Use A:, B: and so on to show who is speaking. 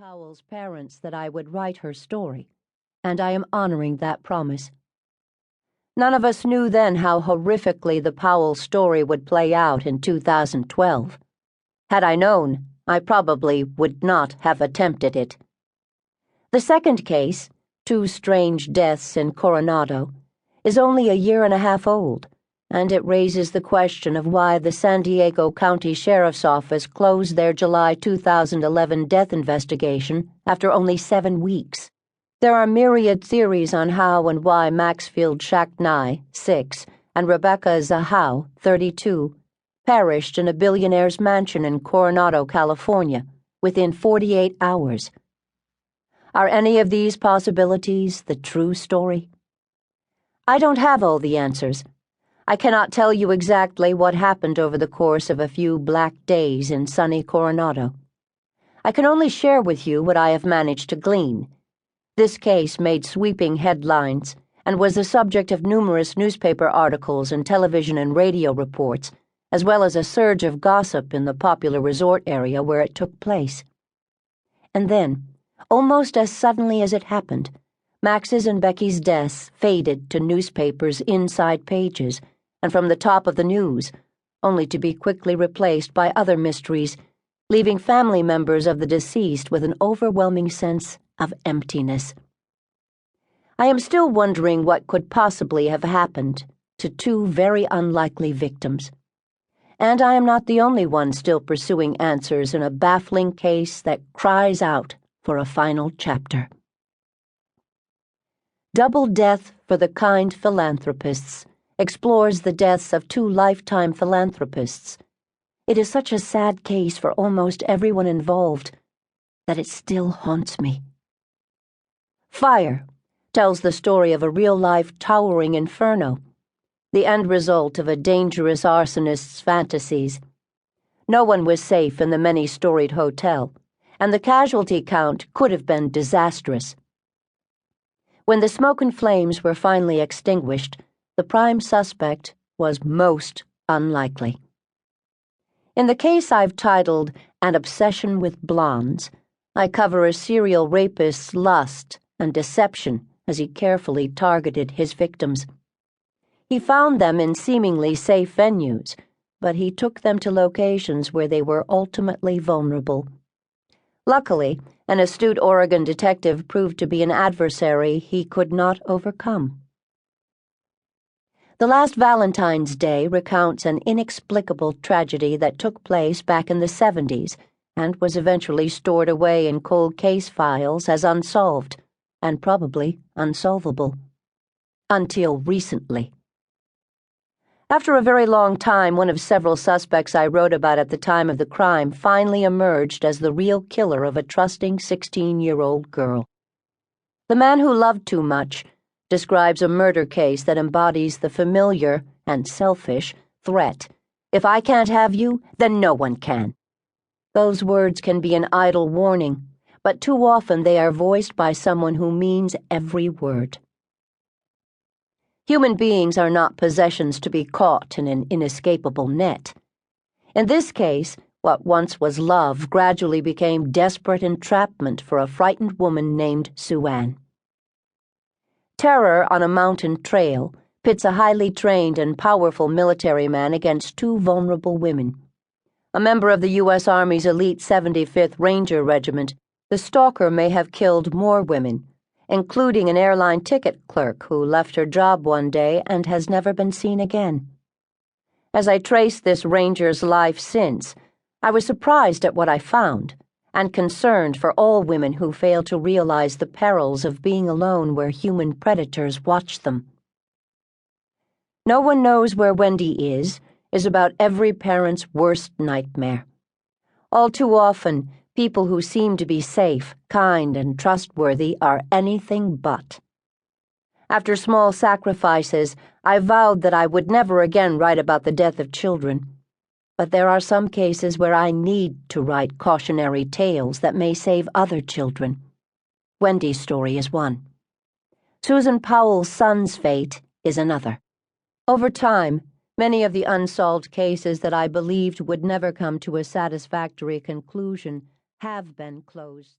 A: Powell's parents that I would write her story, and I am honoring that promise. None of us knew then how horrifically the Powell story would play out in 2012. Had I known, I probably would not have attempted it. The second case, Two Strange Deaths in Coronado, is only a year and a half old, and it raises the question of why the San Diego County Sheriff's Office closed their July 2011 death investigation after only 7 weeks. There are myriad theories on how and why Maxfield Shacknai, 6, and Rebecca Zahau, 32, perished in a billionaire's mansion in Coronado, California, within 48 hours. Are any of these possibilities the true story? I don't have all the answers. I cannot tell you exactly what happened over the course of a few black days in sunny Coronado. I can only share with you what I have managed to glean. This case made sweeping headlines and was the subject of numerous newspaper articles and television and radio reports, as well as a surge of gossip in the popular resort area where it took place. And then, almost as suddenly as it happened, Max's and Becky's deaths faded to newspapers' inside pages and from the top of the news, only to be quickly replaced by other mysteries, leaving family members of the deceased with an overwhelming sense of emptiness. I am still wondering what could possibly have happened to two very unlikely victims. And I am not the only one still pursuing answers in a baffling case that cries out for a final chapter. Double Death for the Kind Philanthropists explores the deaths of two lifetime philanthropists. It is such a sad case for almost everyone involved that it still haunts me. Fire tells the story of a real-life towering inferno, the end result of a dangerous arsonist's fantasies. No one was safe in the many-storied hotel, and the casualty count could have been disastrous. When the smoke and flames were finally extinguished, the prime suspect was most unlikely. In the case I've titled An Obsession with Blondes, I cover a serial rapist's lust and deception as he carefully targeted his victims. He found them in seemingly safe venues, but he took them to locations where they were ultimately vulnerable. Luckily, an astute Oregon detective proved to be an adversary he could not overcome. The Last Valentine's Day recounts an inexplicable tragedy that took place back in the 70s and was eventually stored away in cold case files as unsolved, and probably unsolvable. Until recently. After a very long time, one of several suspects I wrote about at the time of the crime finally emerged as the real killer of a trusting 16-year-old girl. The Man Who Loved Too Much describes a murder case that embodies the familiar and selfish threat: if I can't have you, then no one can. Those words can be an idle warning, but too often they are voiced by someone who means every word. Human beings are not possessions to be caught in an inescapable net. In this case, what once was love gradually became desperate entrapment for a frightened woman named Sue Ann. Terror on a mountain trail pits a highly trained and powerful military man against two vulnerable women. A member of the U.S. Army's elite 75th Ranger Regiment, the stalker may have killed more women, including an airline ticket clerk who left her job one day and has never been seen again. As I traced this ranger's life since, I was surprised at what I found, and concerned for all women who fail to realize the perils of being alone where human predators watch them. No One Knows Where Wendy is about every parent's worst nightmare. All too often, people who seem to be safe, kind, and trustworthy are anything but. After small sacrifices, I vowed that I would never again write about the death of children. But there are some cases where I need to write cautionary tales that may save other children. Wendy's story is one. Susan Powell's son's fate is another. Over time, many of the unsolved cases that I believed would never come to a satisfactory conclusion have been closed.